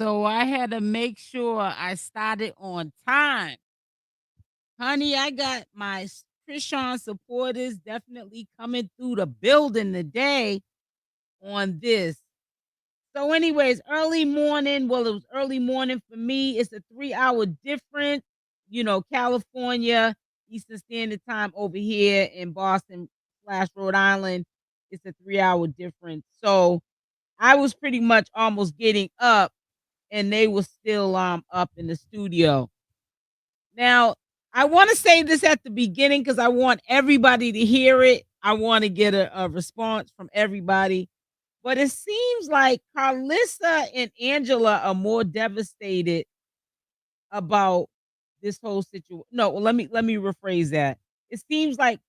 So I had to make sure I started on time. Honey, I got my Chrisean supporters definitely coming through the building today on this. So, anyways, early morning. Well, it was early morning for me. It's a 3-hour difference. California, Eastern Standard Time over here in Boston / Rhode Island. It's a 3-hour difference. So I was pretty much almost getting up and they were still up in the studio. Now, I want to say this at the beginning because I want everybody to hear it. I want to get a response from everybody. But it seems like Karlissa and Angela are more devastated about this whole situation. No, well, let me rephrase that. It seems like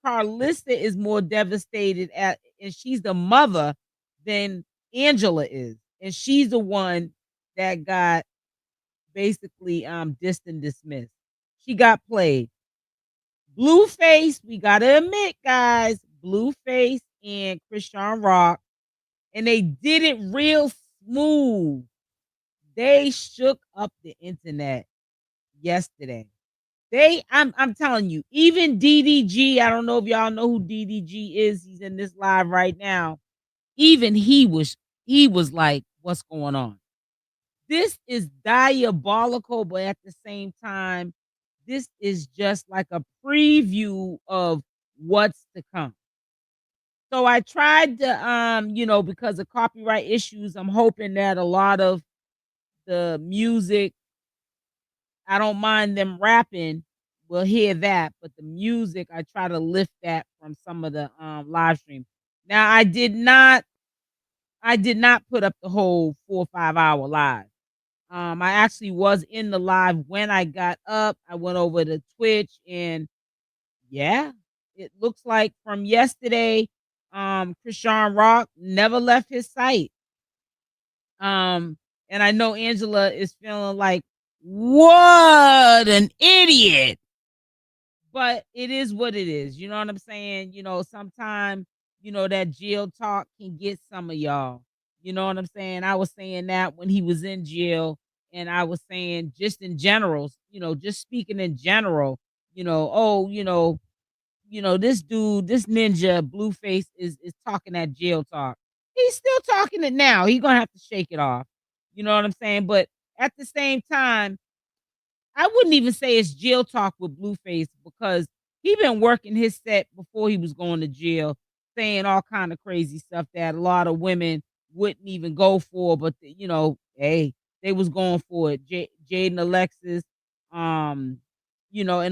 Karlissa is more devastated and she's the mother than Angela is. And she's the one that got basically dissed and dismissed. She got played. Blueface, we gotta admit, guys, Blueface and CashApp, and they did it real smooth. They shook up the internet yesterday. I'm telling you, even DDG, I don't know if y'all know who DDG is. He's in this live right now. Even he was like, what's going on? This is diabolical, but at the same time, this is just like a preview of what's to come. So I tried to because of copyright issues, I'm hoping that a lot of the music, I don't mind them rapping, we'll hear that, but the music, I try to lift that from some of the live stream. Now I did not put up the whole 4 or 5 hour live. I actually was in the live when I got up. I went over to Twitch and yeah, it looks like from yesterday, CashApp never left his site. And I know Angela is feeling like, what an idiot. But it is what it is. You know what I'm saying? Sometimes, that jail talk can get some of y'all. You know what I'm saying? I was saying that when he was in jail, and I was saying just in general, just speaking in general, oh, this dude, this ninja Blueface is talking that jail talk. He's still talking it now. He's gonna have to shake it off. You know what I'm saying? But at the same time, I wouldn't even say it's jail talk with Blueface because he been working his set before he was going to jail, saying all kind of crazy stuff that a lot of women wouldn't even go for, but hey, they was going for it. Jaden, Alexis, and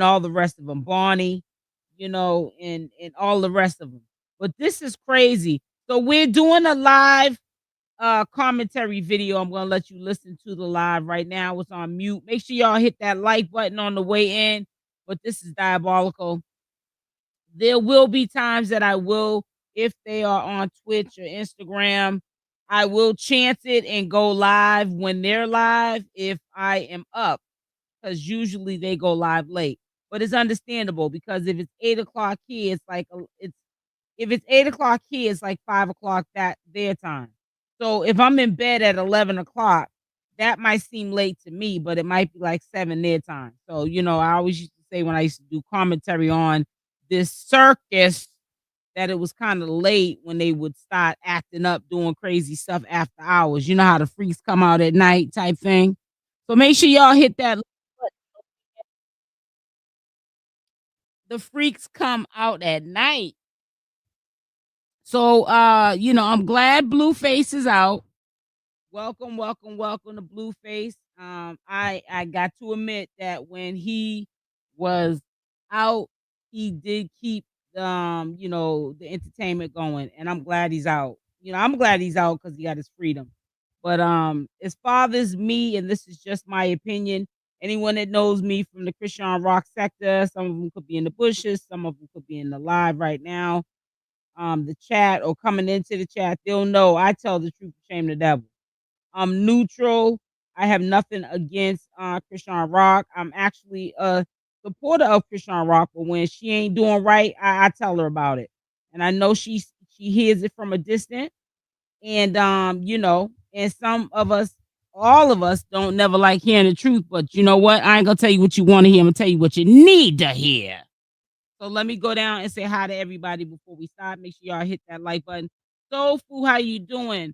all the rest of them, Barney, and all the rest of them. But this is crazy. So we're doing a live commentary video. I'm gonna let you listen to the live right now. It's on mute. Make sure y'all hit that like button on the way in. But this is diabolical. There will be times that I will, if they are on Twitch or Instagram, I will chance it and go live when they're live if I am up, because usually they go live late. But it's understandable because if it's 8 o'clock here, it's like if it's 8 o'clock here, it's like 5 o'clock that their time. So if I'm in bed at 11 o'clock, that might seem late to me, but it might be like 7 their time. So I always used to say when I used to do commentary on this circus that it was kind of late when they would start acting up, doing crazy stuff after hours. You know how the freaks come out at night type thing. So make sure y'all hit that. The freaks come out at night. So I'm glad Blueface is out. Welcome to Blueface. I got to admit that when he was out, he did keep the entertainment going, and I'm glad he's out. I'm glad he's out because he got his freedom. But as far as me, and this is just my opinion, anyone that knows me from the CashApp sector, some of them could be in the bushes, some of them could be in the live right now, the chat or coming into the chat, they'll know I tell the truth to shame the devil. I'm neutral. I have nothing against CashApp. I'm actually a supporter of CashApp, but when she ain't doing right, I tell her about it. And I know she hears it from a distance. And and some of us all of us don't never like hearing the truth, but you know what? I ain't gonna tell you what you want to hear. I'm gonna tell you what you need to hear. So let me go down and say hi to everybody before we start. Make sure y'all hit that like button. Soulful, how you doing?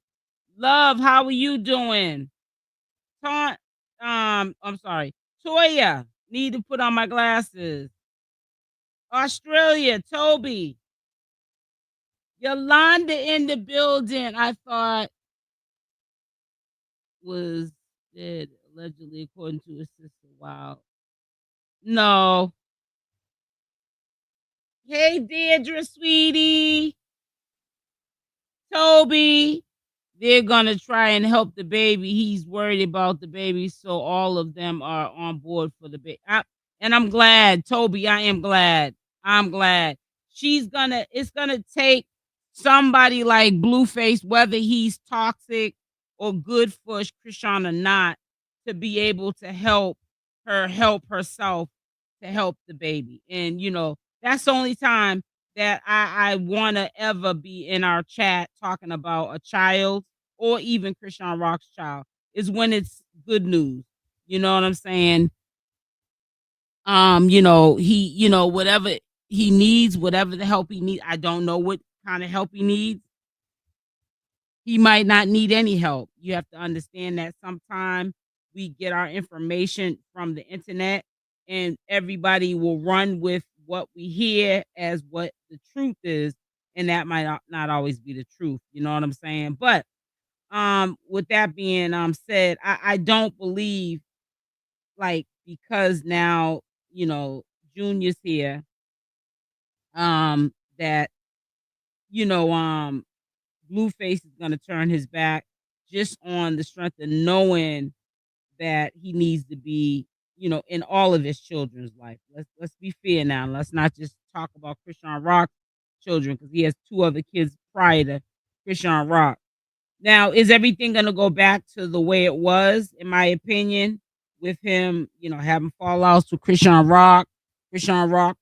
Love, how are you doing? I'm sorry. Toya, need to put on my glasses. Australia, Toby. Yolanda in the building, I thought was dead, allegedly, according to his sister. Wow. No. Hey, Deirdre, sweetie. Toby. They're gonna try and help the baby. He's worried about the baby, so all of them are on board for the baby. And I'm glad, Toby. I am glad. I'm glad. It's gonna take somebody like Blueface, whether he's toxic or good for Chrisean or not, to be able to help her help herself to help the baby. And that's the only time that I want to ever be in our chat talking about a child or even Chrisean Rock's child is when it's good news. You know what I'm saying? Whatever he needs, whatever the help he needs, I don't know what kind of help he needs. He might not need any help. You have to understand that sometimes we get our information from the internet and everybody will run with what we hear as what the truth is, and that might not always be the truth. You know what I'm saying? But with that being said, I don't believe, like, because now Junior's here, that Blueface is gonna turn his back just on the strength of knowing that he needs to be in all of his children's life. Let's be fair now. Let's not just talk about Chrisean Rock's children, because he has 2 other kids prior to Chrisean Rock. Now, is everything gonna go back to the way it was, in my opinion, with him, having fallouts with Chrisean Rock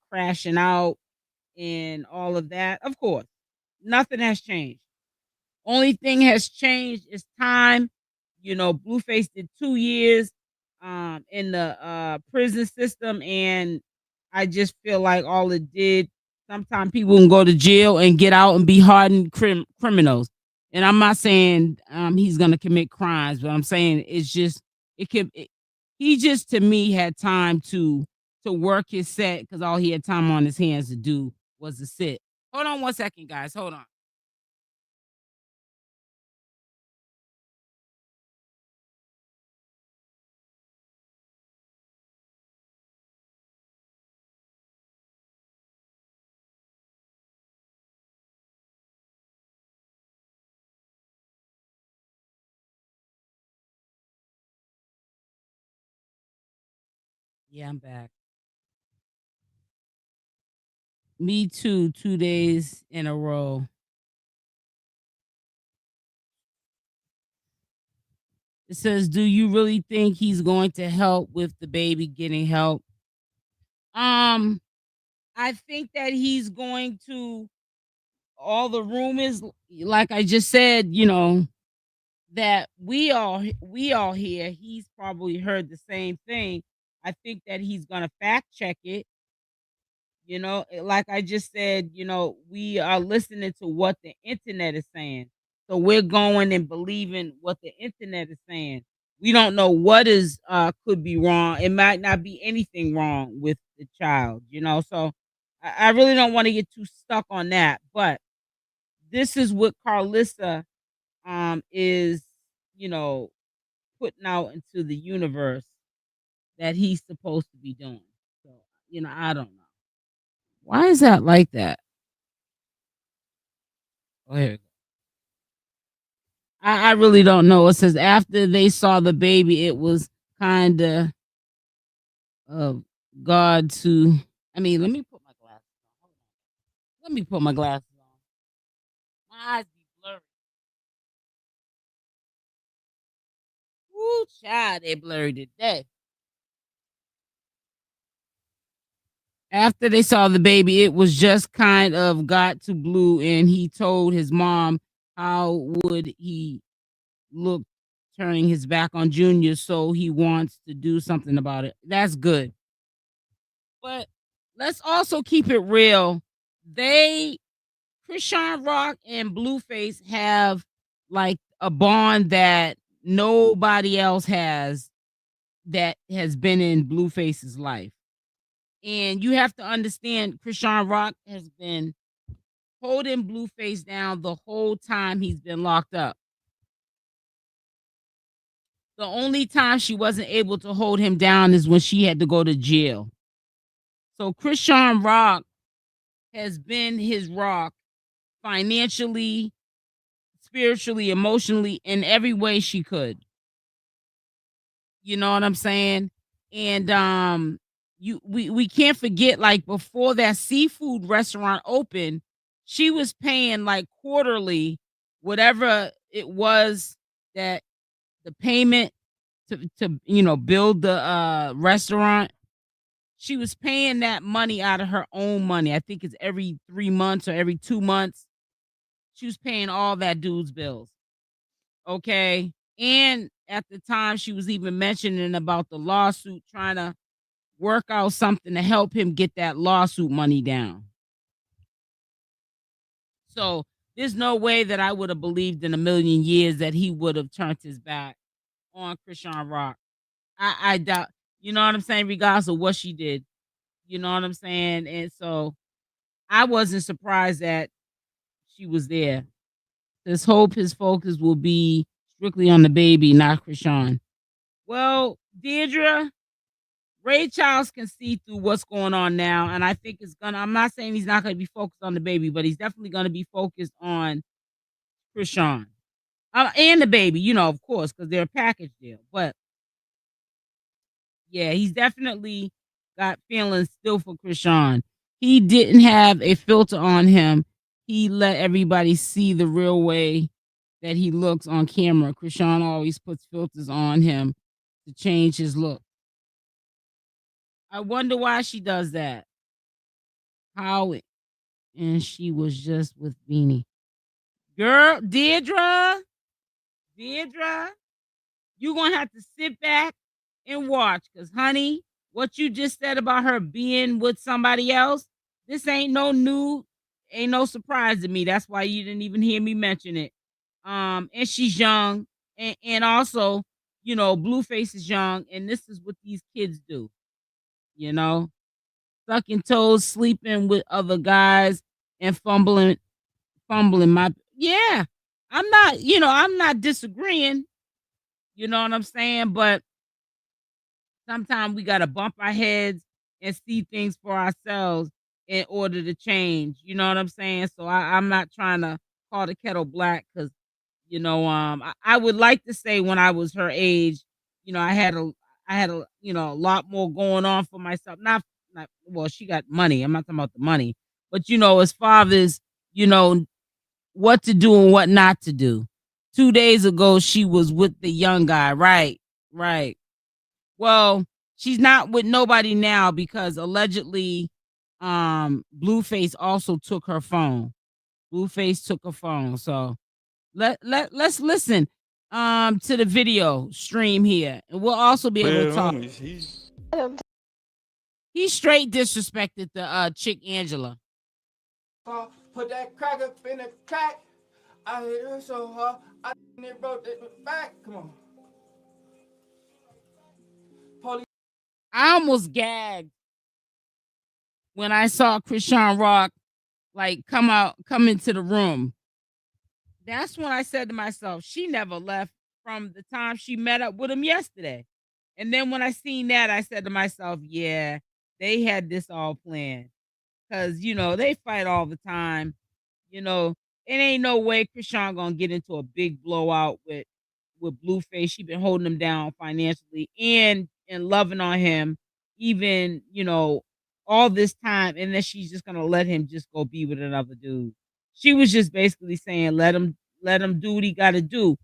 crashing out and all of that? Of course, nothing has changed. Only thing has changed is time. Blueface did 2 years in the prison system, and I just feel like all it did, sometimes people can go to jail and get out and be hardened criminals. And I'm not saying he's gonna commit crimes, but I'm saying it's just he just, to me, had time to work his set, because all he had time on his hands to do was to sit. Hold on one second, guys. Hold on. Yeah, I'm back. Me too, 2 days in a row. It says, "Do you really think he's going to help with the baby getting help?" Um, I think that he's going to, all the rumors, like I just said, that we all hear, he's probably heard the same thing. I think that he's gonna fact check it. Like I just said, we are listening to what the internet is saying. So we're going and believing what the internet is saying. We don't know what is could be wrong. It might not be anything wrong with the child. So I really don't want to get too stuck on that. But this is what Karlissa is, you know, putting out into the universe that he's supposed to be doing. So, I don't know. Why is that like that? Oh, here we go. I really don't know. It says after they saw the baby, it was kind of God to. I mean, let me put my glasses on. Hold on. Let me put my glasses on. My eyes be blurry. Woo, child, they blurry today. After they saw the baby, it was just kind of got to Blue, and he told his mom how would he look turning his back on Junior, so he wants to do something about it. That's good. But let's also keep it real. Chrisean Rock and Blueface have like a bond that nobody else has that has been in Blueface's life. And you have to understand, Chrisean Rock has been holding Blueface down the whole time he's been locked up. The only time she wasn't able to hold him down is when she had to go to jail. So Chrisean Rock has been his rock financially, spiritually, emotionally, in every way she could. You know what I'm saying? And we can't forget, like, before that seafood restaurant opened, she was paying like quarterly, whatever it was, that the payment to build the restaurant. She was paying that money out of her own money. I think it's every 3 months or every 2 months. She was paying all that dude's bills. Okay. And at the time, she was even mentioning about the lawsuit, trying to work out something to help him get that lawsuit money down. So there's no way that I would have believed in a million years that he would have turned his back on Chrisean Rock. I doubt, you know what I'm saying, regardless of what she did. You know what I'm saying? And so I wasn't surprised that she was there. Let's hope his focus will be strictly on the baby, not Chrisean. Well, Deirdre, Ray Charles can see through what's going on now, and I think I'm not saying he's not gonna be focused on the baby, but he's definitely gonna be focused on Chrisean. And the baby, of course, because they're a package deal. But yeah, he's definitely got feelings still for Chrisean. He didn't have a filter on him. He let everybody see the real way that he looks on camera. Chrisean always puts filters on him to change his look. I wonder why she does that. And she was just with Beanie. Girl, Deirdre, you gonna have to sit back and watch, because honey, what you just said about her being with somebody else, this ain't no surprise to me. That's why you didn't even hear me mention it. And she's young, and also, Blueface is young, and this is what these kids do, sucking toes, sleeping with other guys, and fumbling my, yeah. I'm not disagreeing, you know what I'm saying? But sometimes we gotta bump our heads and see things for ourselves in order to change. You know what I'm saying? So I'm not trying to call the kettle black, because I would like to say when I was her age, I had a a lot more going on for myself. Not well, she got money. I'm not talking about the money, but as far as what to do and what not to do. 2 days ago, she was with the young guy, right? Right. Well, she's not with nobody now because allegedly, Blueface also took her phone. Blueface took her phone. So let's listen to the video stream here, and we'll also be able to talk. He straight disrespected the chick Angela. Put that crack up in the crack. I hit her so hard, I broke it back. Come on. I almost gagged when I saw Chrisean Rock like come into the room. That's when I said to myself, she never left from the time she met up with him yesterday. And then when I seen that, I said to myself, yeah, they had this all planned. Cause they fight all the time. It ain't no way Chrisean gonna get into a big blowout with Blueface. She been holding him down financially and loving on him, even all this time, and then she's just gonna let him just go be with another dude. She was just basically saying, let him do what he got to do.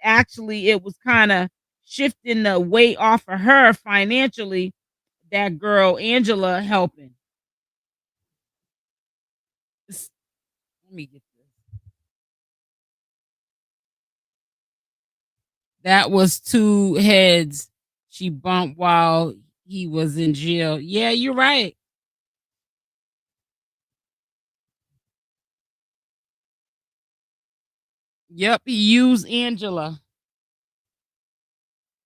Actually, it was kind of shifting the weight off of her financially. That girl Angela helping. Let me get this. That was two heads she bumped while he was in jail. Yeah, you're right. Yep, he used Angela.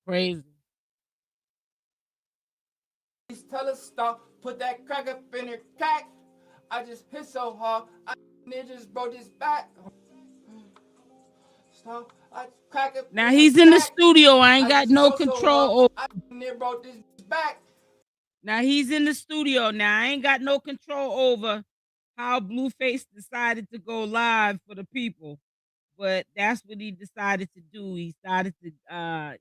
Crazy. Tell us stop, put that crack up in her crack. I just hit so hard, I just broke his back. Stop, I crack up Now he's in the studio. I ain't got no so control over. I broke his back. Now he's in the studio. Now I ain't got no control over how Blueface decided to go live for the people, but that's what he decided to do. He started to,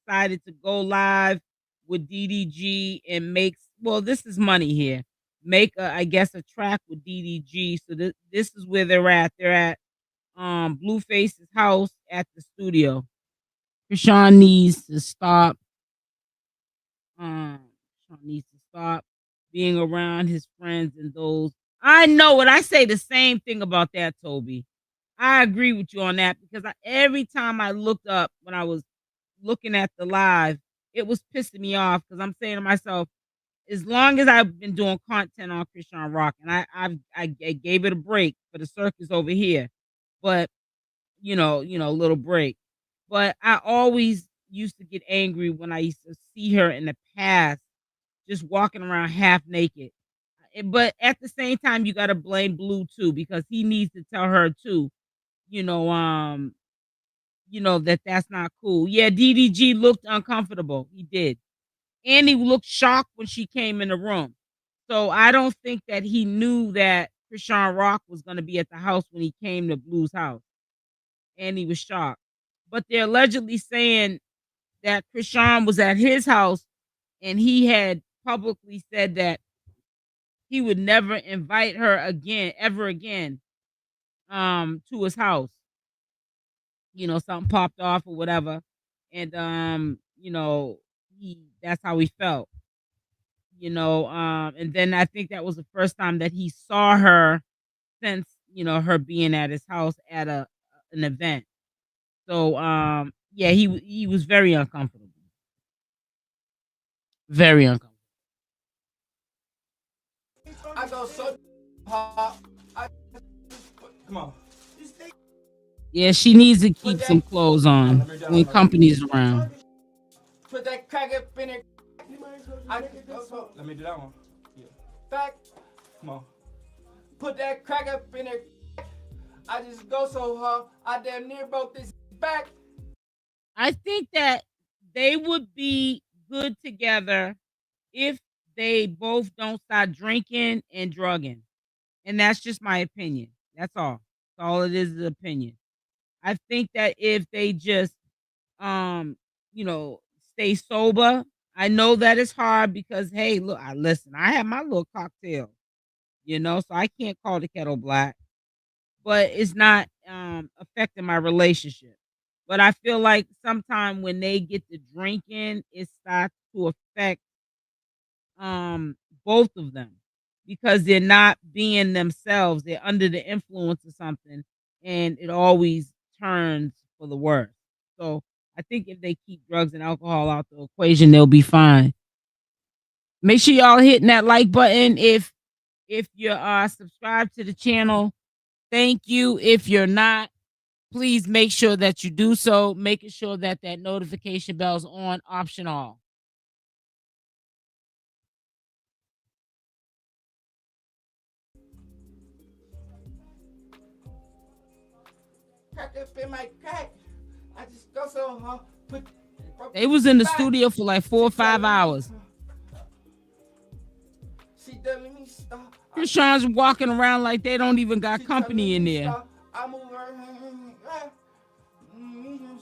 decided to go live with DDG and makes. Well, this is money here. Make I guess a track with DDG. So this is where they're at. They're at Blueface's house at the studio. Chrisean needs to stop. Chrisean needs to stop being around his friends and those. I know what I say the same thing about that, Toby. I agree with you on that because every time I looked up when I was looking at the live, it was pissing me off because I'm saying to myself, as long as I've been doing content on ChriseanRock, and I gave it a break for the circus over here, but a little break. But I always used to get angry when I used to see her in the past just walking around half naked. But at the same time, you got to blame Blue too because he needs to tell her too. You know, um, that's not cool. Yeah, DDG looked uncomfortable. He did, and he looked shocked when she came in the room. So I don't think that he knew that ChriseanRock was going to be at the house when he came to Blue's house, and he was shocked. But they're allegedly saying that Chrisean was at his house, and he had publicly said that he would never invite her again, ever again, to his house. Something popped off or whatever, and that's how he felt. And then I think that was the first time that he saw her since her being at his house at an event. So yeah, he was very uncomfortable. Very uncomfortable. I go so hard. Come on. Yeah, she needs to keep some clothes on when company's around. Put that crack up in it. Let me do that one. Yeah. Back. Come on. Put that crack up in it. I just go so hard. I damn near broke this back. I think that they would be good together if they both don't start drinking and drugging. And that's just my opinion. That's all. That's all it is opinion. I think that if they just stay sober. I know that it's hard because hey, look, I have my little cocktail, so I can't call the kettle black, but it's not affecting my relationship. But I feel like sometime when they get to drinking, it starts to affect both of them because they're not being themselves. They're under the influence of something, and it always turns for the worse. So I think if they keep drugs and alcohol out the equation, they'll be fine. Make sure y'all hitting that like button if you're subscribed to the channel. Thank you. If you're not, please make sure that you do so. Making sure that notification bell's on, option all. Crack up in my crack. I just go so hard. They was in the studio for like 4 or 5 hours. She telling me stop. Chrisean's walking around like they don't even got company in there. I'm over.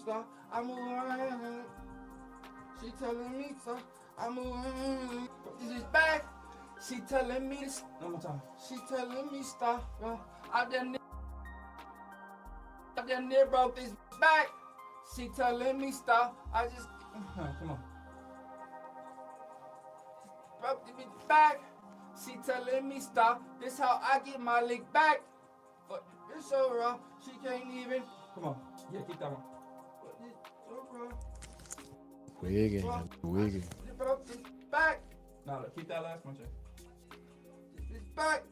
Stop. I'm over. She telling me stop. I'm over. This is back. She telling me to stop. No more time. She telling me stop. I done near broke this back. She telling me stop. I just come on. Broke the bitch back. She telling me stop. This how I get my lick back. But it's so raw. She can't even. Come on. Yeah, keep that one. Wigging. Back. No, keep that last one, Jay. It's back.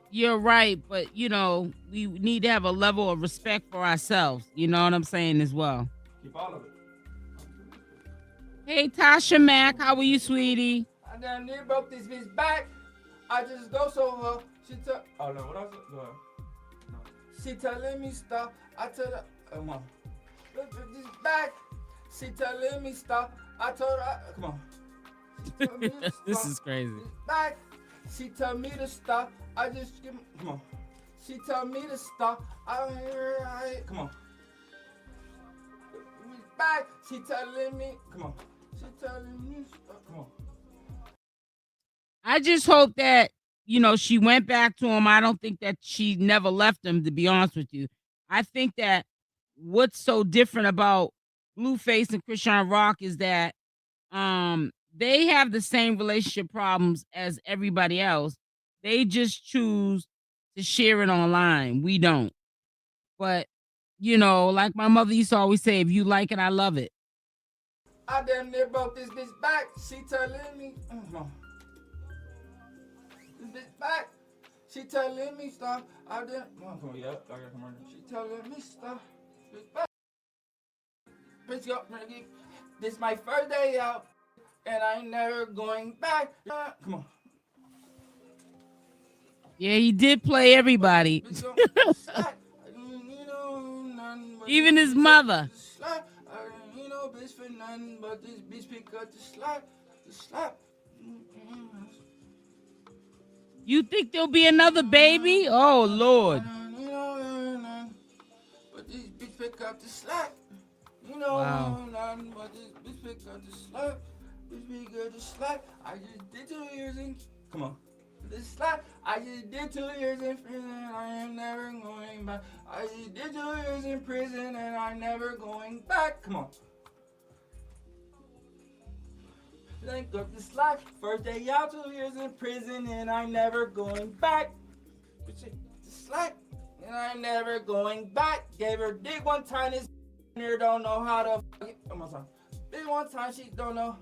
You're right, but you know, we need to have a level of respect for ourselves. You know what I'm saying as well. Keep all of it. Hey, Tasha Mack, how are you, sweetie? I damn near broke this bitch back. I just go so she tell. Oh no, what else? Go ahead. No. She telling me stop. I tell her, come on. Look at this back. She telling me stop. I told her, come on. She told me to This stop. is crazy. Back. She tell me to stop. I just give. Come on. She tell me to stop. I don't hear her. Come on. Back. She telling me. Come on. She telling me stop. Come on. I just hope that, you know, she went back to him. I don't think that she never left him, to be honest with you. I think that what's so different about Blueface and ChriseanRock is that they have the same relationship problems as everybody else. They just choose to share it online. We don't. But, you know, like my mother used to always say, if you like it, I love it. I damn near broke this bitch back. She telling me, this bitch back. She telling me stop. I didn't. Come on, yeah, I got come on. She telling me stop. Bitch back. Bitch, yo, this my first day out, and I ain't never going back. Come on. Yeah, he did play everybody. Even his mother. You know, bitch for nothing but this bitch pick up the slap. You think there'll be another baby? Oh, Lord. But this bitch pick up the slack. You know, wow. Nothing but this bitch pick up the slack. Bitch pick up the slack. I just did 2 years in. Come on. This slack. I just did 2 years in prison. I am never going back. I just did 2 years in prison and I'm never going back. Come on. Link up the slack. First day out, 2 years in prison and I'm never going back. The slack. And I'm never going back. Gave her dick one time. This here don't know how to. One more time. Dick one time. She don't know.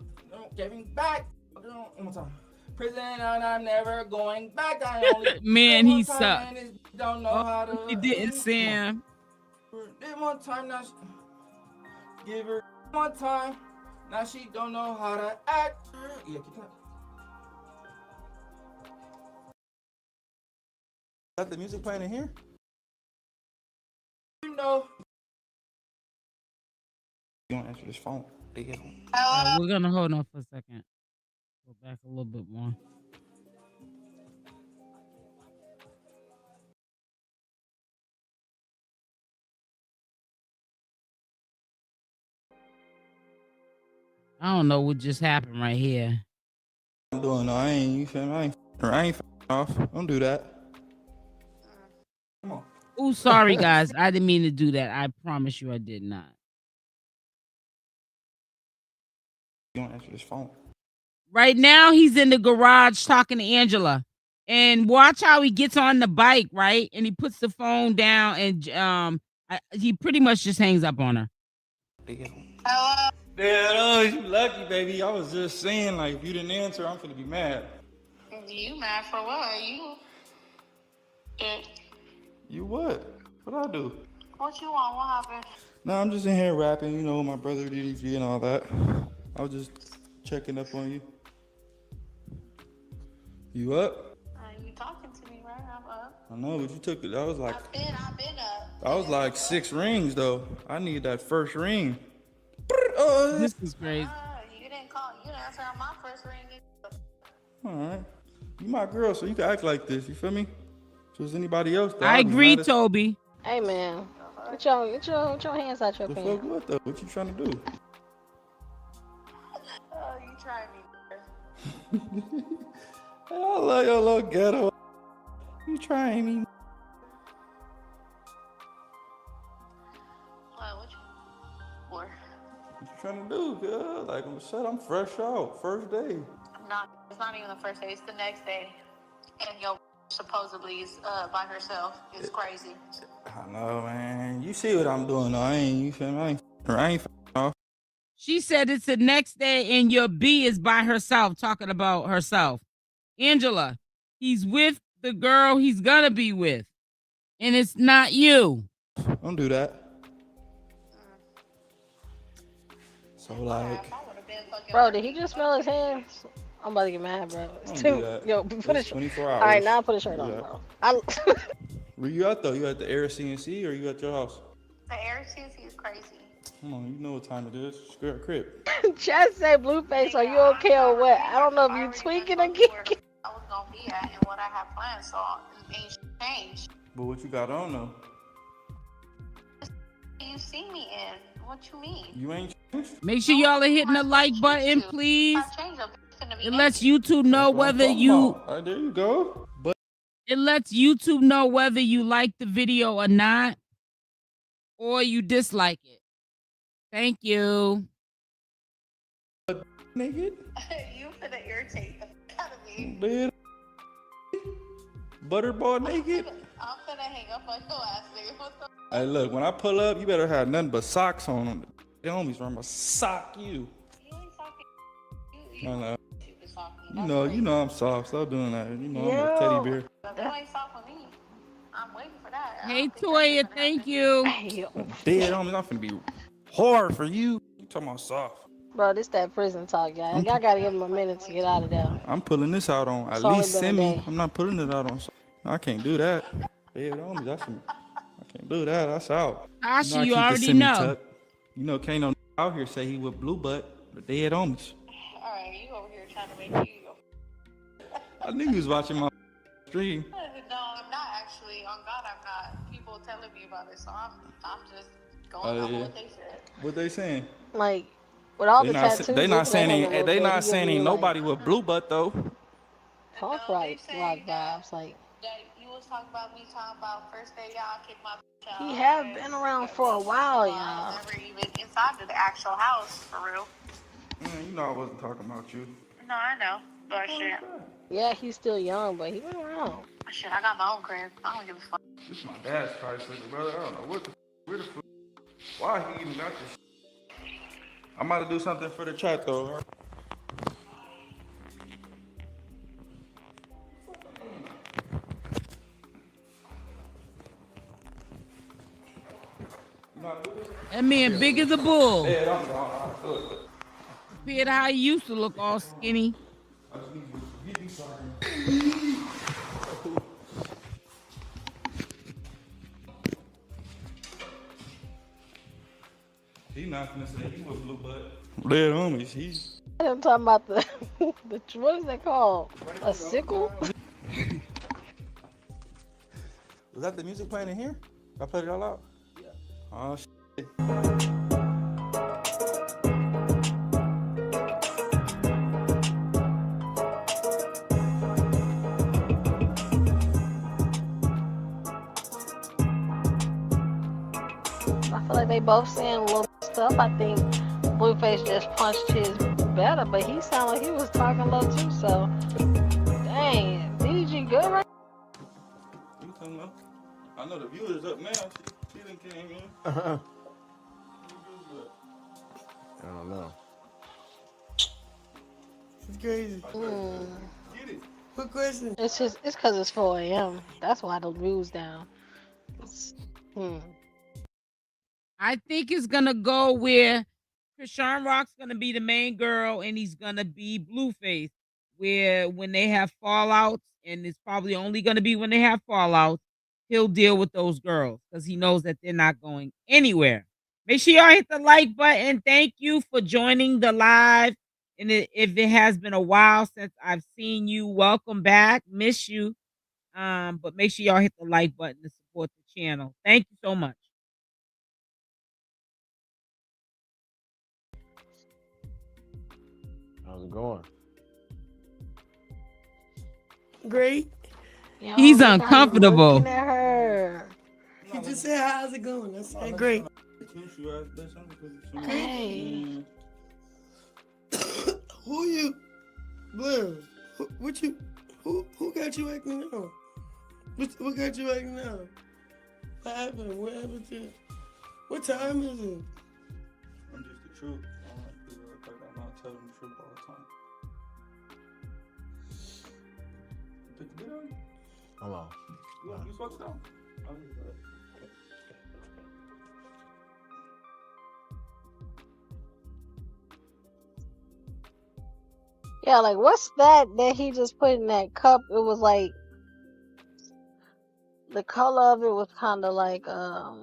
Gave me back. One more time. Prison and I'm never going back. I only man, he sucked. Don't know how to. He didn't, Sam. Did one time now. Give her one time. Now she don't know how to act. Yeah, keep that. Got the music playing in here? You know. You want to answer this phone? We're gonna hold on for a second. Go back a little bit more. I don't know what just happened right here. I'm doing no, I ain't. You feel me? I ain't off. Don't do that. Come on. Oh, sorry guys. I didn't mean to do that. I promise you I did not. You want to answer this phone? Right now he's in the garage talking to Angela. And watch how he gets on the bike, right? And he puts the phone down and he pretty much just hangs up on her. Hello? Yeah, you lucky, baby. I was just saying, like, if you didn't answer, I'm finna be mad. You mad for what? You what? What I do? What you want? What happened? No, I'm just in here rapping, you know, my brother DDG and all that. I was just checking up on you. You up? You talking to me, right? I'm up. I know, but you took it. That was like... I've been up. I was like 6 rings, though. I need that first ring. This is crazy. You didn't call. You didn't answer on my first ring. Alright. You my girl, so you can act like this. You feel me? So is anybody else, though? I agree, Toby. Hey, man. Get your hands out your The pants. fuck what, though? What you trying to do? Oh, you trying me. I love your little ghetto. You trying me? What you for? What you trying to do, girl? Like I'm said, I'm fresh out. First day. I'm not. It's not even the first day. It's the next day. And yo. supposedly is by herself. It's crazy. I know, man. You see what I'm doing, though. You feel me? I ain't off. She said it's the next day and your B is by herself, talking about herself. Angela, he's with the girl he's gonna be with, and it's not you. Don't do that. So, like... Bro, did he just smell his hands? I'm about to get mad, bro. It's Don't do too. that. Yo, put It's it. 24 hours. All right, now put a shirt on, bro. Where you at, though? You at the Air CNC or you at your house? The air CNC is crazy. Come on, you know what time it is. Square crib. Chat say Blueface, are you okay or what? I don't know if you tweaking or geeking. I was gonna be at and what I have planned, so it ain't changed. But what you got on, though? You see me in? What you mean? You ain't changed? Make sure y'all are hitting the like button, please. It lets YouTube know whether you. There you go. But it lets YouTube know whether you like the video or not, or you dislike it. Thank you. Naked? You finna irritate the out of me. Bed. Butterball naked? I'm finna hang up on your ass, nigga. What the Hey, look, when I pull up, you better have nothing but socks on. The homies from a sock you. You ain't talking. I know. You been talking. You know I'm soft. Stop doing that. You know I'm a teddy bear. But you ain't soft for me. I'm waiting for that. Hey, Toya, thank you. Dead homies, I'm finna be hard for you. You talking about soft. Bro, this that prison talk, y'all. Y'all gotta give him a minute to get out of there. I'm pulling this out on at least semi. I'm not putting it out on. I can't do that. Dead homies, I can't do that. That's out. Asha, you already know. You know, can't no out here say he with blue butt, but dead homies. Alright, you over here trying to make you. I knew you was watching my stream. No, I'm not actually. On God, I'm not. People telling me about it, so I'm just going on what they said. What they saying? Like, with all the tattoos. They not saying ain't nobody with blue butt though. Talk right, rock vibes. Like, that you was talking about me talking about first day y'all kicked my bitch out. he have been around for a while, y'all. I was never even inside of the actual house, for real. You know I wasn't talking about you. No, I know. But shit. Yeah, he's still young, but he been around. Shit, I got my own crib. I don't give a fuck. This is my dad's Chrisean, brother. I don't know where the fuck, why he even got this. I'm about to do something for the chat though. That man big as a bull. Yeah, I'm Compared to how he used to look, all skinny. He not gonna say he was blue butt. Dead homies, he's. I'm talking about the what is that called? A sickle? Was that the music playing in here? I played it all out? Yeah. Oh, shit. I feel like they both saying little stuff. I think Blueface just punched his better, but he sounded like he was talking low too, so dang, DDG good right? You talking about? I know the viewers up now. She done came in. I don't know. It's crazy. Get it. What question? It's cause it's 4 a.m. That's why the view's down. I think it's gonna go where CashApp gonna be the main girl and he's gonna be Blueface. Where when they have fallouts, and it's probably only gonna be when they have fallouts, he'll deal with those girls because he knows that they're not going anywhere. Make sure y'all hit the like button. Thank you for joining the live. And if it has been a while since I've seen you, welcome back. Miss you. But make sure y'all hit the like button to support the channel. Thank you so much. How's it going? Great. Yo, He's look how uncomfortable. looking at her. He just said, how's it going? I said, great. Hey. Who you? Blue. Who got you acting on? What got you acting now? What happened? What happened to? What time is it? I'm just the truth. I don't like people that like I'm not telling the truth all the time. You put the bit on? Hold on. You fucked up. Yeah, like what's that he just put in that cup? It was like the color of it was kind of like I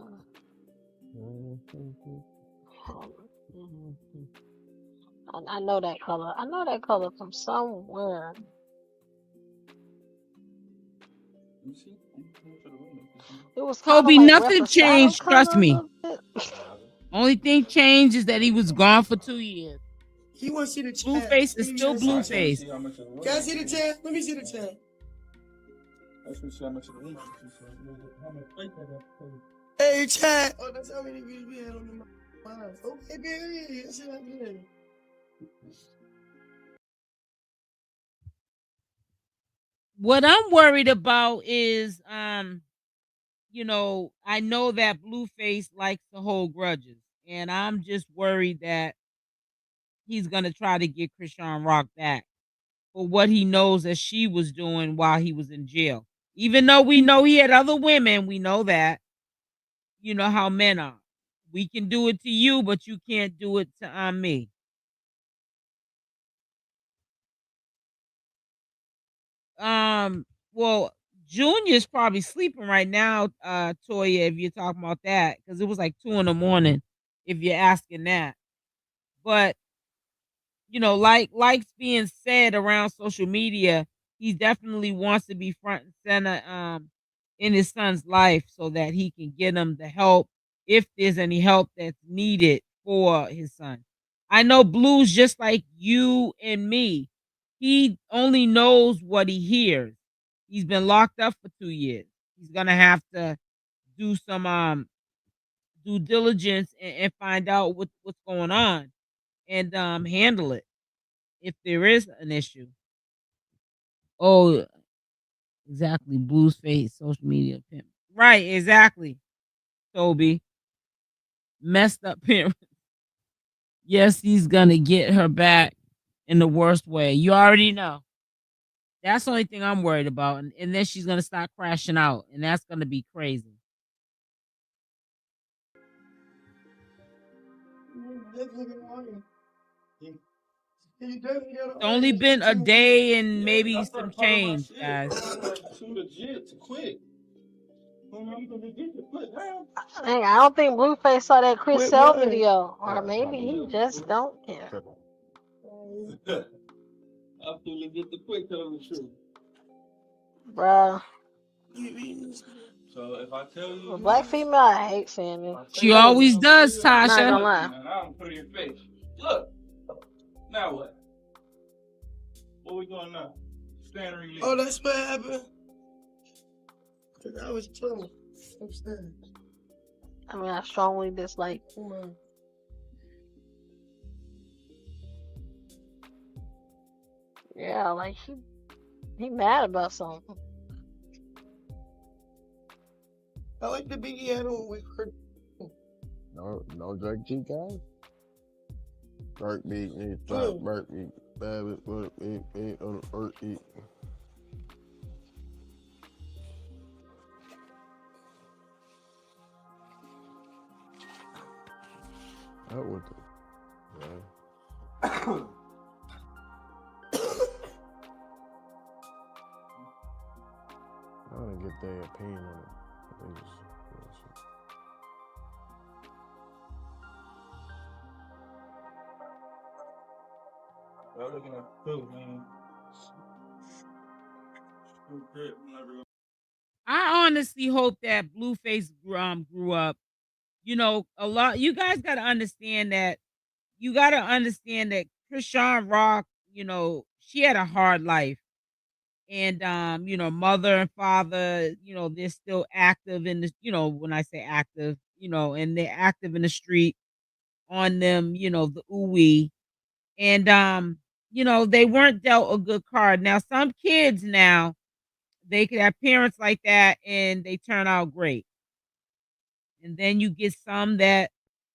know that color. I know that color from somewhere. It was kind Toby, of like nothing changed. Trust me. Only thing changed is that he was gone for 2 years. He wants you to chat. Blueface is still Blueface. Can I see the chat? Let me see the chat. Hey, chat. Oh, that's how many views we had on the live. Okay, good. That's what I did. What I'm worried about is, you know, I know that Blueface likes to hold grudges, and I'm just worried that he's gonna try to get CashApp back for what he knows that she was doing while he was in jail. Even though we know he had other women, we know that. You know how men are. We can do it to you, but you can't do it to me. Well, Junior's probably sleeping right now, Toya, if you're talking about that, because it was like 2 a.m, if you're asking that. But you know, like's being said around social media, he definitely wants to be front and center in his son's life so that he can get him the help if there's any help that's needed for his son. I know Blue's just like you and me. He only knows what he hears. He's been locked up for 2 years. He's gonna have to do some due diligence and find out what's going on and handle it if there is an issue. Oh, exactly. Blue's face, social media pimp. Right, exactly. Toby. Messed up parents. Yes, he's gonna get her back in the worst way. You already know. That's the only thing I'm worried about. And then she's gonna start crashing out, and that's gonna be crazy. It's only been a day and maybe some change, guys. Dang, I don't think Blueface saw that Chrisean video, or maybe he just don't care. Bruh. So if I tell you, Black female, I hate saying it. She always does, Tasha. Not gonna lie. I'm put in your face. Look. Now what? What we doing now? Stand release. Oh, that's what happened. Cause I was chilling upstairs. I mean, I strongly dislike. Yeah, like he mad about something. I like the Biggie had on with her. No Drake G guys. Burp beat me, stop burp me, baby, burp me, on the burp eat. That was the, yeah. I want to get their opinion on it. I think it's bullshit. I'm looking at food, man. I honestly hope that Blueface grew up. You know, a lot. You guys got to understand that. You got to understand that CashApp, you know, she had a hard life. And you know, mother and father, you know, they're still active in the, you know, when I say active, you know, and they're active in the street on them, you know, the ooey. And you know, they weren't dealt a good card. Now some kids now, they could have parents like that and they turn out great. And then you get some that,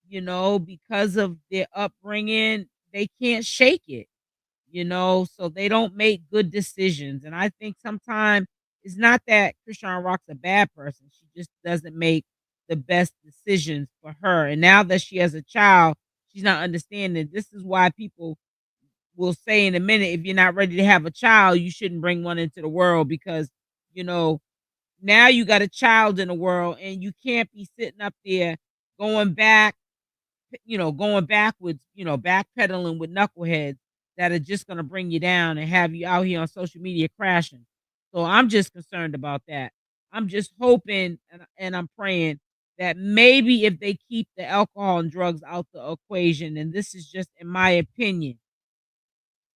you know, because of their upbringing, they can't shake it, you know, so they don't make good decisions. And I think sometimes it's not that Chrisean Rock's a bad person. She just doesn't make the best decisions for her. And now that she has a child, she's not understanding. This is why people will say in a minute, if you're not ready to have a child, you shouldn't bring one into the world because, you know, now you got a child in the world and you can't be sitting up there going back, you know, going backwards, you know, backpedaling with knuckleheads that are just going to bring you down and have you out here on social media crashing. So I'm just concerned about that. I'm just hoping and I'm praying that maybe if they keep the alcohol and drugs out the equation, and this is just in my opinion,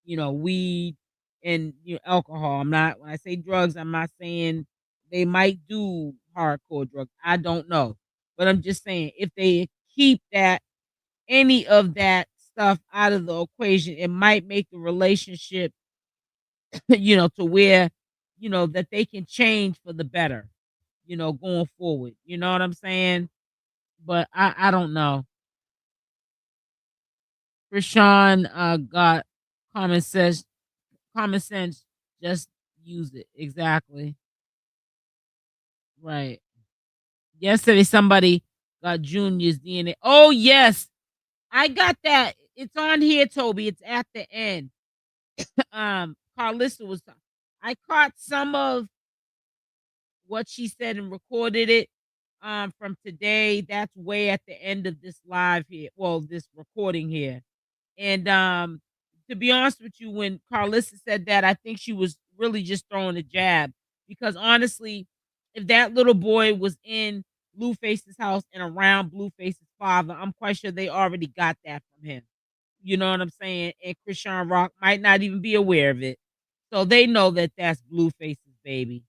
you know, weed and, you know, alcohol. When I say drugs, I'm not saying they might do hardcore drugs. I don't know. But I'm just saying if they keep that any of that stuff out of the equation, it might make the relationship, you know, to where, you know, that they can change for the better, you know, going forward. You know what I'm saying? But I don't know. Rashawn got common sense, just use it. Exactly. Right. Yesterday somebody got Junior's DNA. Oh yes. I got that. It's on here, Toby. It's at the end. Karlissa was I caught some of what she said and recorded it from today. That's way at the end of this live here. Well, this recording here. And to be honest with you, when Karlissa said that, I think she was really just throwing a jab. Because honestly, if that little boy was in Blueface's house and around Blueface's father, I'm quite sure they already got that from him. You know what I'm saying? And Chrisean Rock might not even be aware of it. So they know that that's Blueface's baby.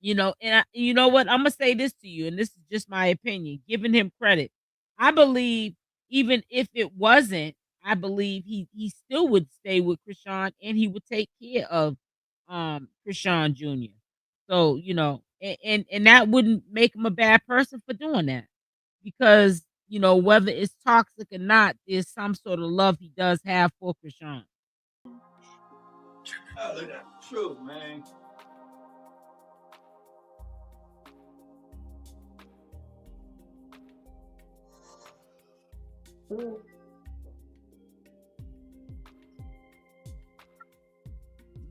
You know, and you know what? I'm gonna say this to you, and this is just my opinion, giving him credit. I believe even if it wasn't, I believe he still would stay with Chrisean and he would take care of Chrisean Jr. So, you know, and that wouldn't make him a bad person for doing that. Because, you know, whether it's toxic or not, there's some sort of love he does have for Chrisean. Oh, look at that. True, man.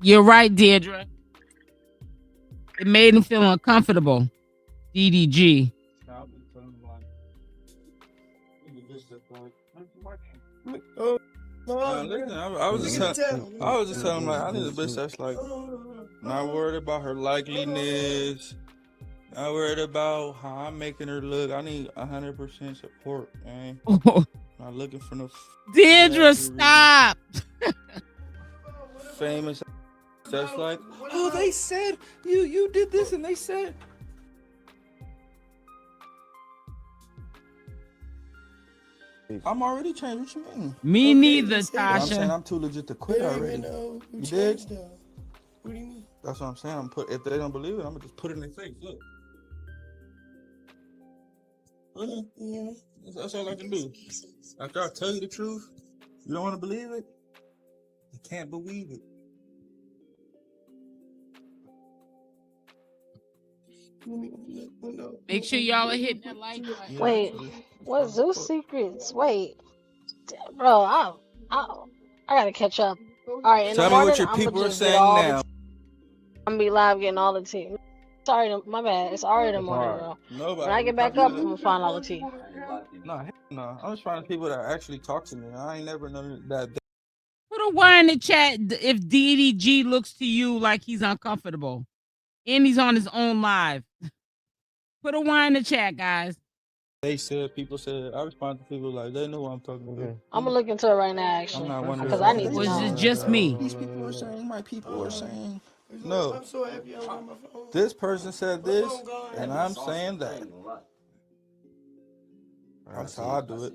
You're right, Deirdre. It made him feel uncomfortable. DDG. Listen, I was just telling him, like, I need a bitch that's like not worried about her likeliness, not worried about how I'm making her look. I need 100% support, man. Not looking for no Deirdre, stop. Famous. That's like, oh, they said you did this, and they said. I'm already changed. What you mean? Me neither, I'm Tasha. saying I'm too legit to quit already. You did? What do you mean? That's what I'm saying. If they don't believe it, I'm gonna just put it in their face. Look. Yeah. That's all I can do. After I tell you the truth, you don't want to believe it. You can't believe it. Make sure y'all are hitting that like button. Wait, what Zeus secrets? Wait, bro, I gotta catch up. All right, in Tell the me morning, what your I'm people gonna are just get saying all now. I'm gonna be live getting all the tea. Sorry, my bad. It's already the morning, bro. When I get back up, I'm gonna find all the tea. No. I'm just finding people that actually talk to me. I ain't never known that. Put a word in the chat if DDG looks to you like he's uncomfortable. And he's on his own live. Put a word in the chat, guys. People said, I respond to people like, they know what I'm talking about. I'm gonna look into it right now, actually, I'm not wondering. because I need to Or is know. it just me? These people are saying, my people are saying, no. I'm so happy I got my phone. This person said this, and I'm saying that. That's how I do it.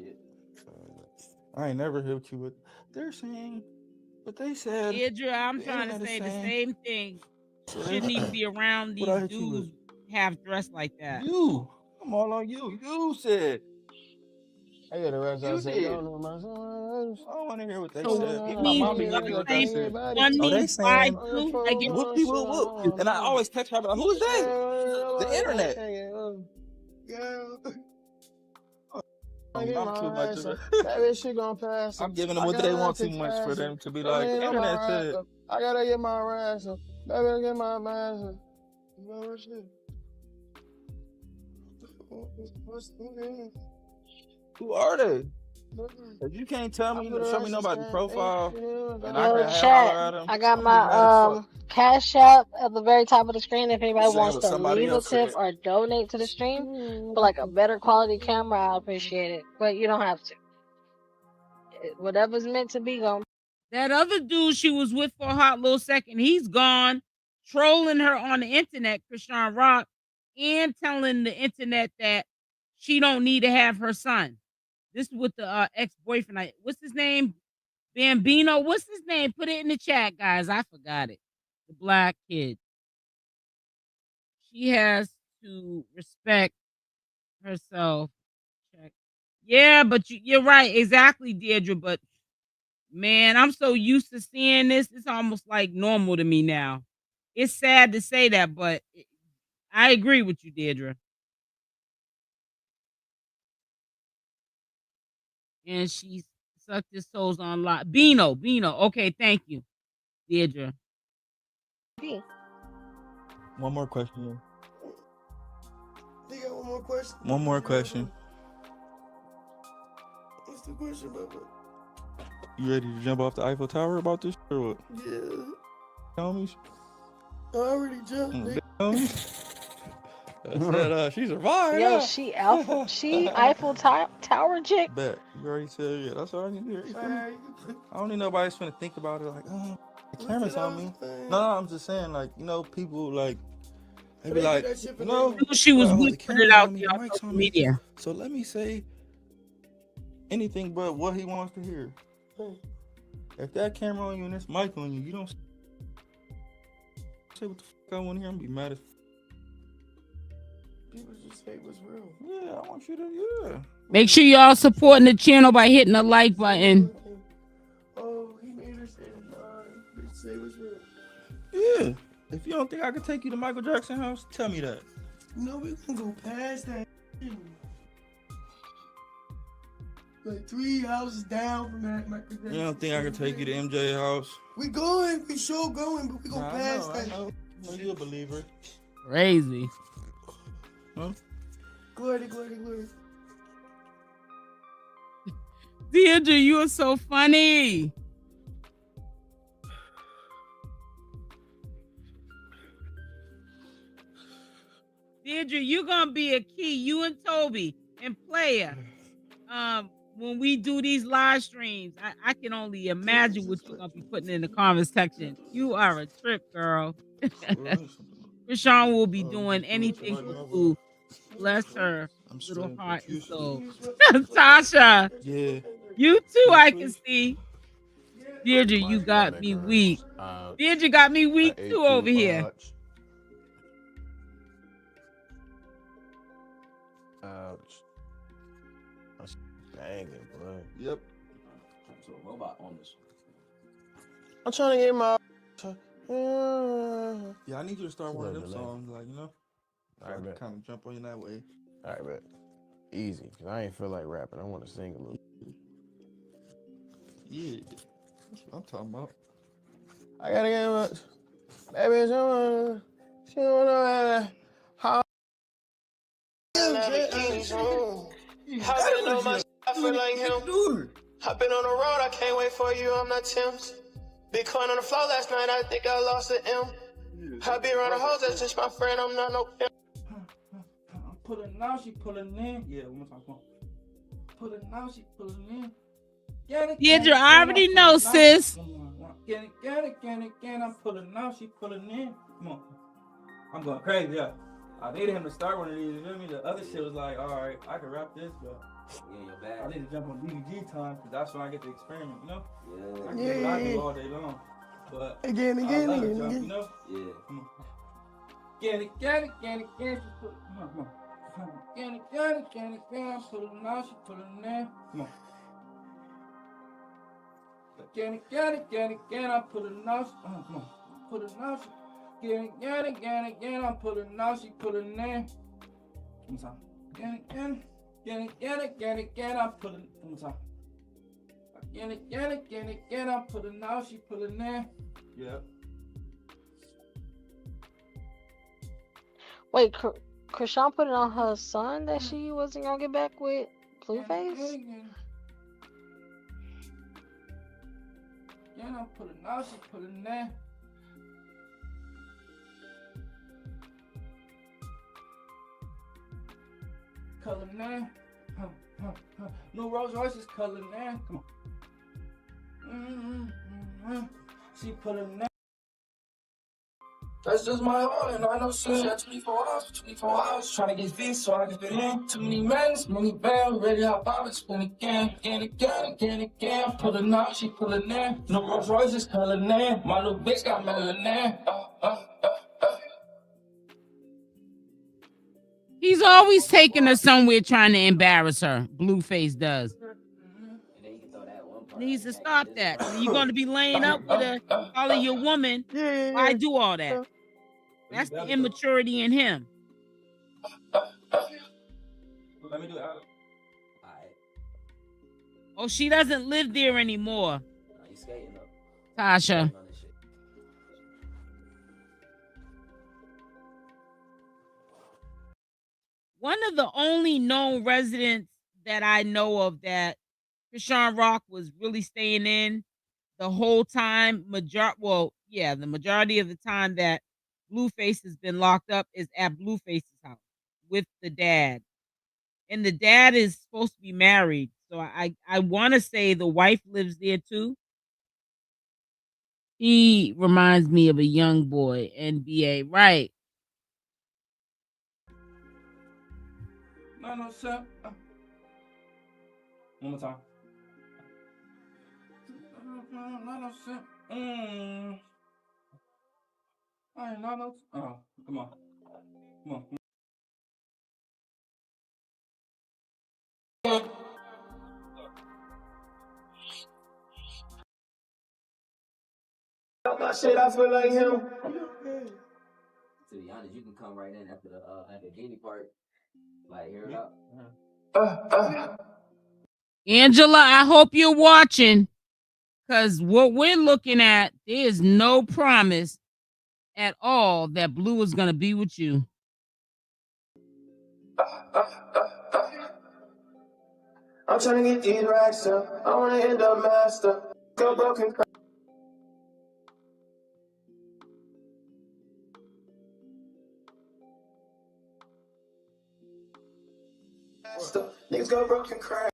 I ain't never hit you with, they're saying, but they said. Deirdre, I'm trying to say the same thing. shouldn't even be around What I these hit you with? dudes half dressed like that. You. I'm all on you. You said. I got the rest. I You said, did. y'all know my son. I don't want to hear what they So said. Even my please, mom didn't hear what they said. one Oh, they means why saying two. I get whoopie whoop whoop. And I always catch her like, who is that? The internet. I'm too much of That shit gonna pass. I'm giving them what they want too much for them to be like, the internet said. I gotta get my ransom. Baby, get my ransom. Who are they? If you can't tell me, show me nobody's profile, and I Yo, can chat. holler at them. I got my Cash App at the very top of the screen. If anybody Saying wants what to somebody leave a else tip said. or donate to the stream for like a better quality camera, I'll appreciate it. But you don't have to. Whatever's meant to be gone. that other dude she was with for a hot little second. He's gone, trolling her on the internet, CashApp, and telling the internet that she don't need to have her son. This is with the ex-boyfriend. What's his name? Bambino. What's his name? Put it in the chat, guys. I forgot it. The black kid. She has to respect herself. Check. Yeah, but you're right. Exactly, Deirdre. But man, I'm so used to seeing this. It's almost like normal to me now. It's sad to say that, but I agree with you, Deirdre. And she sucked his toes on lot. Bino. Okay, thank you, Deirdre. One more question. They got one more question. One more question. What's the question, Bubba? You ready to jump off the Eiffel Tower about this or what? Yeah. Homies? I already jumped. Nigga. Homies? I said, she survived. Yo, she Eiffel Tower chick. Bet. You already said, yeah, that's all I need to hear. I don't need nobody that's gonna think about it like, oh, the camera's on me. No, I'm just saying, like, you know, people like, they be like, you know, She was well, with the put camera's it out on me, there the on mic's social on me. media. So let me say anything but what he wants to hear. If that camera on you and this mic on you, you don't say what the fuck I want to hear. I'm gonna be mad as People just say what's real. yeah, I want you to, yeah. Make sure y'all supporting the channel by hitting the like button. Oh, he made her say bitch say what's real. Yeah. If you don't think I could take you to Michael Jackson's house, tell me that. No, we can go past that. Like 3 houses down from that. You don't think I could take you to MJ's house? We going, we sure going, but we go past I that. know. You a believer. Crazy. Huh? Glory. Deirdre, you are so funny. Deirdre, you're gonna be a key. You and Toby and Player. When we do these live streams, I can only imagine what you're gonna be putting in the comment section. You are a trip, girl. Chrisean will be doing anything to bless her little heart and soul. Tasha, Yeah. you too, I can see. Deirdre, you got me weak. Deirdre got me weak too over here. Ouch. That's banging, bro. Yep. So robot on this. I'm trying to get my. Yeah, I need you to start one of them Delay. songs, like, you know? So I can kind of jump on you that way. All right, bet. Easy, because I ain't feel like rapping. I want to sing a little. Yeah. That's what I'm talking about. I gotta get much. Baby, someone. She don't know how. I feel like him. I've been on the road, I can't wait for you, I'm not Tim's. Big coin on the floor last night, I think I lost an M. I be around the hoes, that's just my friend, I'm not no pimp. I'm pulling now, she pulling in. Yeah, one more time, come on. Pulling now, she pulling in. Deirdre, I already know, sis. Get it, I'm pulling now, she pulling in. Come on. I'm going crazy, yeah. I needed him to start one of these, you feel me? The other shit was like, alright, I can rap this, but I need to jump on DVG time, because that's when I get to experiment, you know? I can do what I do all day long. But Again. You know? Yeah. Come on. Get it. Come on. Get it. Put it now, she put it in there. Come on. Get it. I put it now. Come on. Put it now. Get it. I put it now. She put it in there. Come on. Get it. I put it. Come on. Get it. I put it now. She put it in there. Yep. Wait, Chrisean put it on her son that she wasn't gonna get back with Blueface? Yeah, I put it now. She put it in there. Color now. New Rolls Royce is color now. Come on. She put it in there. That's just my heart, and I know she got 24 hours, trying to get fit so I can fit in. Too many men, many bands, ready to hop out and spin again. Put it now, she pull it in. No Rolls Royce is color now. My little bitch got melanin. He's always taking her somewhere trying to embarrass her. Blueface does. Needs to stop that. You're going to be laying up with her, calling your woman. Why do all that? That's the immaturity in him. Let me do it. Oh, she doesn't live there anymore. Tasha. One of the only known residents that I know of that CashApp was really staying in the whole time, the majority of the time that Blueface has been locked up is at Blueface's house with the dad. And the dad is supposed to be married. So I want to say the wife lives there too. He reminds me of a young boy, NBA, right? No, sir. One more time. No, sir. I ain't no. Oh, come on. My shit, I feel like him. To be honest, you can come right in after the Genie part. Like, hear it out. Angela, I hope you're watching. Because what we're looking at, there's no promise at all that Blue is going to be with you. I'm trying to get these racks up. I want to end up master. Go broken. Niggas go broken crack.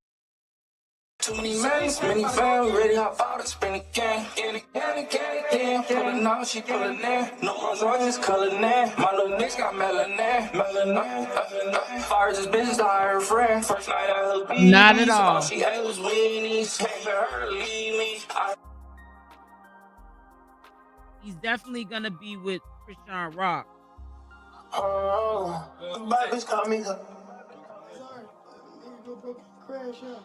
Too many men, many fans, ready to hop out and spin again. Put it now, she put it in. No Rolls Royce is color now. My little niggas got melanin. Fires this bitch to hire a friend. First night I heard beat. Not at all. She ate was weenies. Can't for her to leave me. He's definitely going to be with CashApp. Oh, bad bitch call me. Sorry, nigga go broken crash out.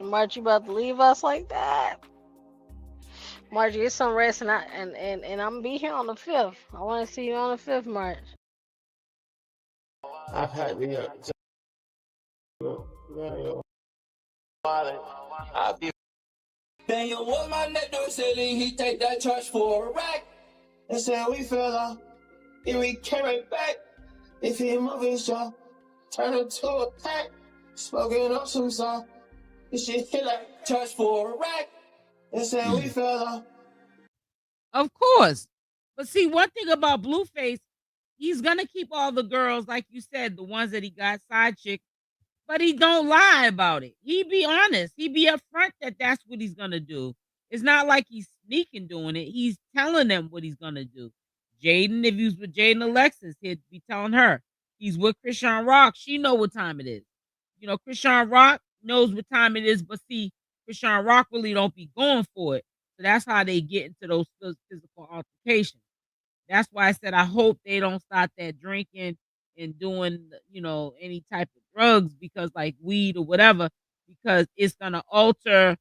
March, you about to leave us like that? March, get some rest, and I'm gonna be here on the 5th. I want to see you on the 5th, March. I've had the Daniel, what my neck doing silly? He take that charge for a rack. They said we fell off, then we came right back. If he move his jaw, turn it to a pack. Smoking up some song. This shit hit like Charge for a rack. they said we fell off. Of course. But see, one thing about Blueface, he's going to keep all the girls, like you said, the ones that he got side chick, but he don't lie about it. He be honest. He be upfront that that's what he's going to do. It's not like he's sneaking doing it. He's telling them what he's going to do. Jaden, if he was with Jaden Alexis, he'd be telling her. He's with CashApp. She know what time it is. You know, CashApp knows what time it is, but see, CashApp really don't be going for it. So that's how they get into those physical altercations. That's why I said I hope they don't start that drinking and doing, you know, any type of drugs, because like weed or whatever, because it's gonna alter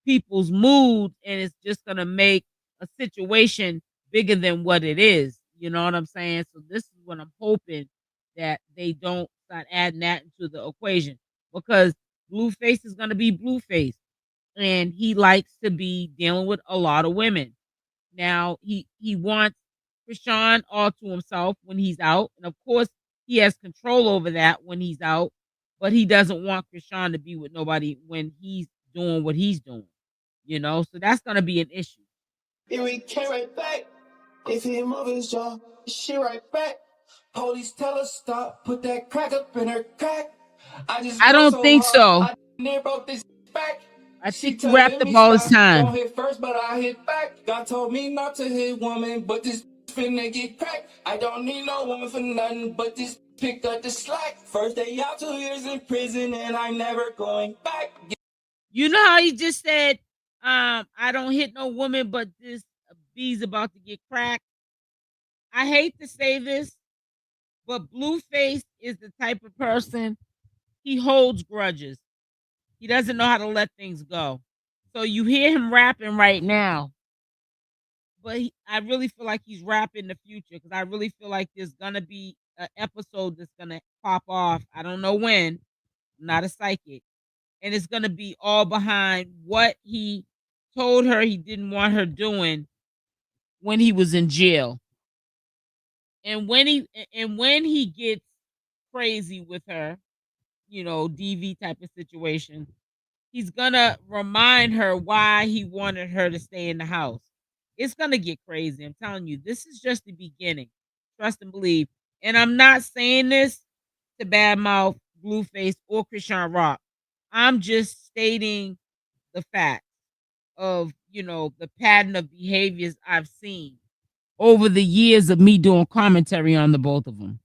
people's moods and it's just gonna make a situation bigger than what it is. You know what I'm saying? So this is what I'm hoping, that they don't start adding that into the equation, because Blueface is gonna be Blueface, and he likes to be dealing with a lot of women. Now he wants Chrisean all to himself when he's out, and of course he has control over that when he's out, but he doesn't want Chrisean to be with nobody when he's doing what he's doing. You know, so that's gonna be an issue. Here we came right back. If he move his jaw, she right back. Police tell us stop, put that crack up in her crack. I don't think so. I near broke this back. I think you wrapped up all this time. Don't hit first, but I hit back. God told me not to hit woman, but this finna get cracked. I don't need no woman for nothing, but this pick up the slack. First day out, 2 years in prison, and I never going back. You know how he just said, I don't hit no woman, but this B's about to get cracked. I hate to say this, but Blueface is the type of person, he holds grudges. He doesn't know how to let things go. So you hear him rapping right now, but I really feel like he's rapping in the future, because I really feel like there's gonna be an episode that's gonna pop off. I don't know when. I'm not a psychic, and it's gonna be all behind what he told her he didn't want her doing when he was in jail. And when he gets crazy with her, you know, DV type of situation, he's gonna remind her why he wanted her to stay in the house. It's gonna get crazy. I'm telling you, this is just the beginning. Trust and believe. And I'm not saying this to badmouth Blueface or CashApp. I'm just stating the fact of, you know, the pattern of behaviors I've seen over the years of me doing commentary on the both of them.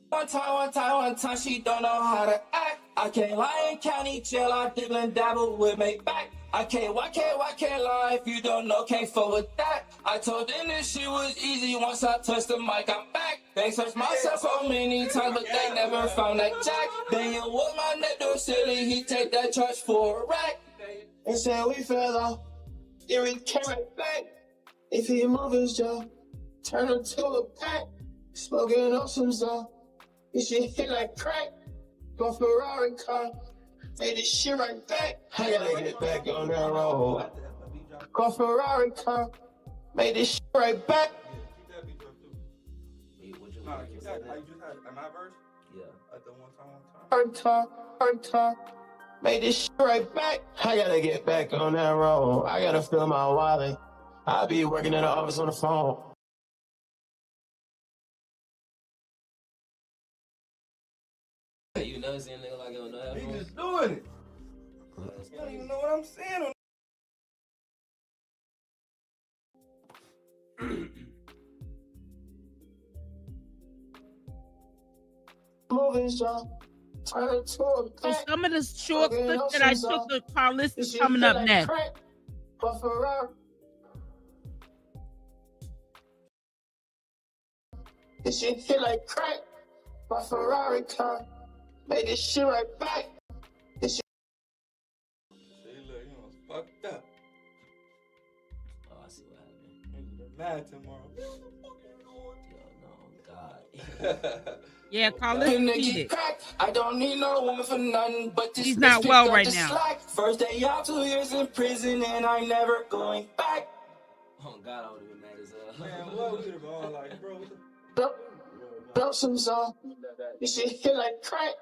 One time, she don't know how to act. I can't lie in county jail, I dibble and dabble with my back. Why can't lie if you don't know, can't fuck with that. I told them this shit was easy, once I touched the mic, I'm back. They searched myself so many times, but they never found that jack. Then you was my neck door silly, he take that charge for a rack. They said we fell off, then we came right back. If he move his jaw, turn him to a pack. Smoking on some stuff, this shit hit like crack. Go Ferrari car, made this shit right back. I gotta get back on that road. Go Ferrari car, made this shit right back. Her made this shit right back. I gotta get back on that road. I gotta fill my wallet. I'll be working in the office on the phone. You never seen a nigga like him on that? He just doing it. I don't even know what I'm saying. So some of the short clips that I took of Karlissa is coming up next. This shit hit like crack. My Ferrari car made this shit right back. This shit. See, look, you know, fucked up. Oh, I see what happened. You're mad tomorrow. Yo, no, God. Yeah, Karlissa cheated. I don't need no woman for nothing, but this He's not well right now. First day out, 2 years in prison, and I never going back. Oh, God, I would have been mad as hell. Man, what was it, bro? Like, bro, Broke some song. This shit hit like crack.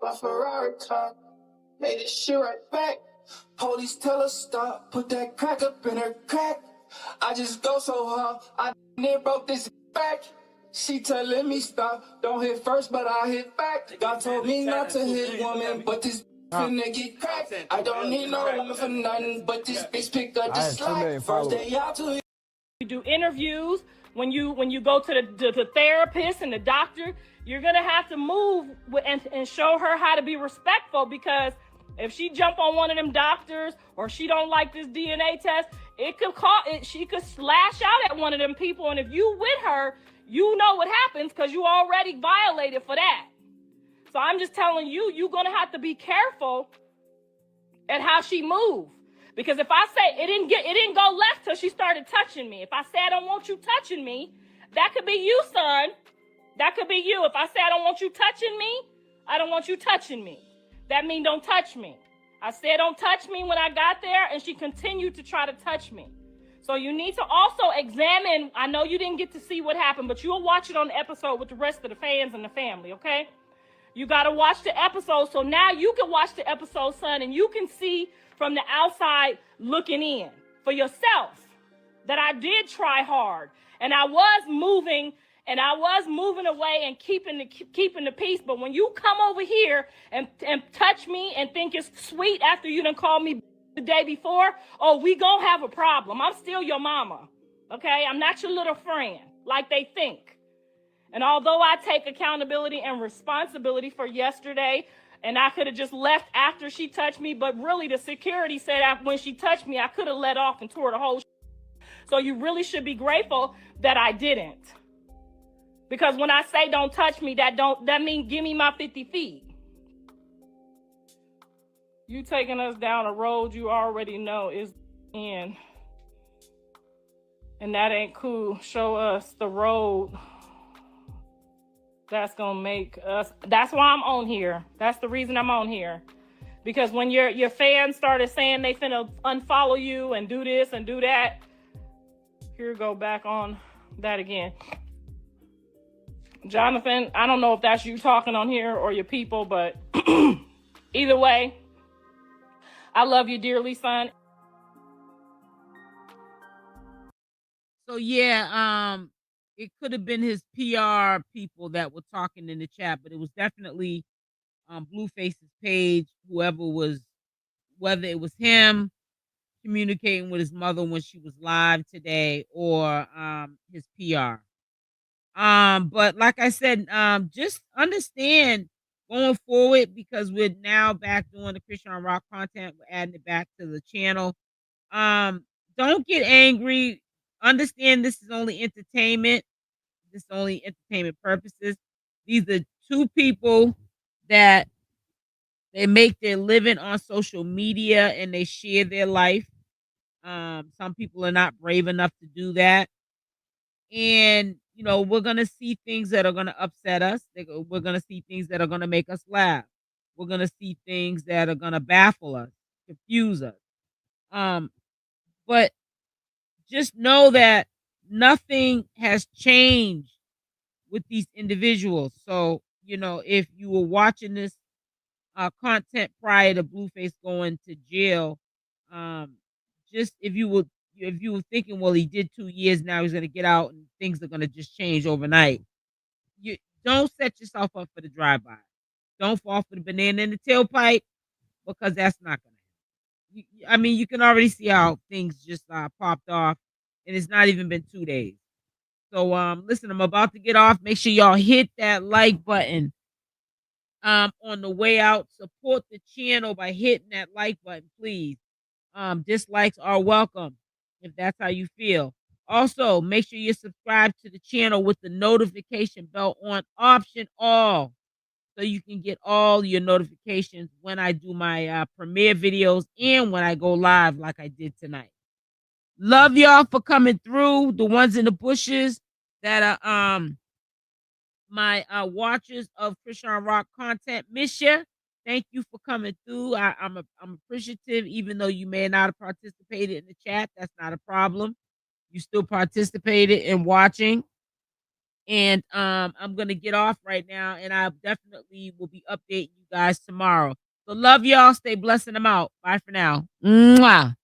My Ferrari car made this shit right back. Police tell us stop, put that crack up in her crack. I just go so hard, I near broke this back. She telling me stop, don't hit first, but I hit back. God told me not to hit woman, but this finna get cracked. I don't need no woman for nothing, but this bitch pick up the slack. First day out to you do interviews. When you go to the therapist and the doctor, You're going to have to move and show her how to be respectful, because if she jump on one of them doctors or she don't like this DNA test, she could slash out at one of them people. And if you with her, you know what happens, because you already violated for that. So I'm just telling you, you're going to have to be careful at how she moves. Because if I say it didn't go left till she started touching me. If I say I don't want you touching me, that could be you, son. That could be you. If I say I don't want you touching me, I don't want you touching me. That means don't touch me. I said don't touch me when I got there, and she continued to try to touch me. So you need to also examine. I know you didn't get to see what happened, but you'll watch it on the episode with the rest of the fans and the family, okay? You got to watch the episode, so now you can watch the episode, son, and you can see from the outside looking in for yourself that I did try hard, and I was moving away and keeping the peace. But when you come over here and touch me and think it's sweet after you done called me the day before, oh, we gonna have a problem. I'm still your mama, okay? I'm not your little friend like they think. And although I take accountability and responsibility for yesterday, and I could have just left after she touched me, but really the security said when she touched me, I could have let off and tore the whole. So you really should be grateful that I didn't. Because when I say don't touch me, that means give me my 50 feet. You taking us down a road you already know is in. And that ain't cool. Show us the road that's gonna make us. That's why I'm on here. That's the reason I'm on here. Because when your fans started saying they finna unfollow you and do this and do that, here go back on that again. Jonathan, I don't know if that's you talking on here or your people, but either way, I love you dearly, son. So yeah, it could have been his PR people that were talking in the chat, but it was definitely Blueface's page, whether it was him communicating with his mother when she was live today, or his PR. But like I said, just understand going forward, because we're now back doing the Chrisean Rock content. We're adding it back to the channel. Don't get angry. Understand this is only entertainment. This is only entertainment purposes. These are two people that they make their living on social media and they share their life. Some people are not brave enough to do that. And, we're going to see things that are going to upset us. We're going to see things that are going to make us laugh. We're going to see things that are going to baffle us, confuse us. But just know that nothing has changed with these individuals. So, if you were watching this content prior to Blueface going to jail, just if you were thinking, well, he did 2 years, now he's going to get out and things are going to just change overnight. You don't set yourself up for the drive-by. Don't fall for the banana in the tailpipe, because that's not going to happen. I mean, you can already see how things just popped off, and it's not even been 2 days. So, listen, I'm about to get off. Make sure y'all hit that like button on the way out. Support the channel by hitting that like button, please. Dislikes are welcome if that's how you feel. Also, make sure you subscribe to the channel with the notification bell on option all, so you can get all your notifications when I do my premiere videos and when I go live like I did tonight. Love y'all for coming through. The ones in the bushes that are my watchers of Chrisean Rock content, miss ya. Thank you for coming through. I'm appreciative, even though you may not have participated in the chat. That's not a problem. You still participated in watching. And I'm gonna get off right now, and I definitely will be updating you guys tomorrow. So love y'all. Stay blessed, and I'm out. Bye for now. Mwah.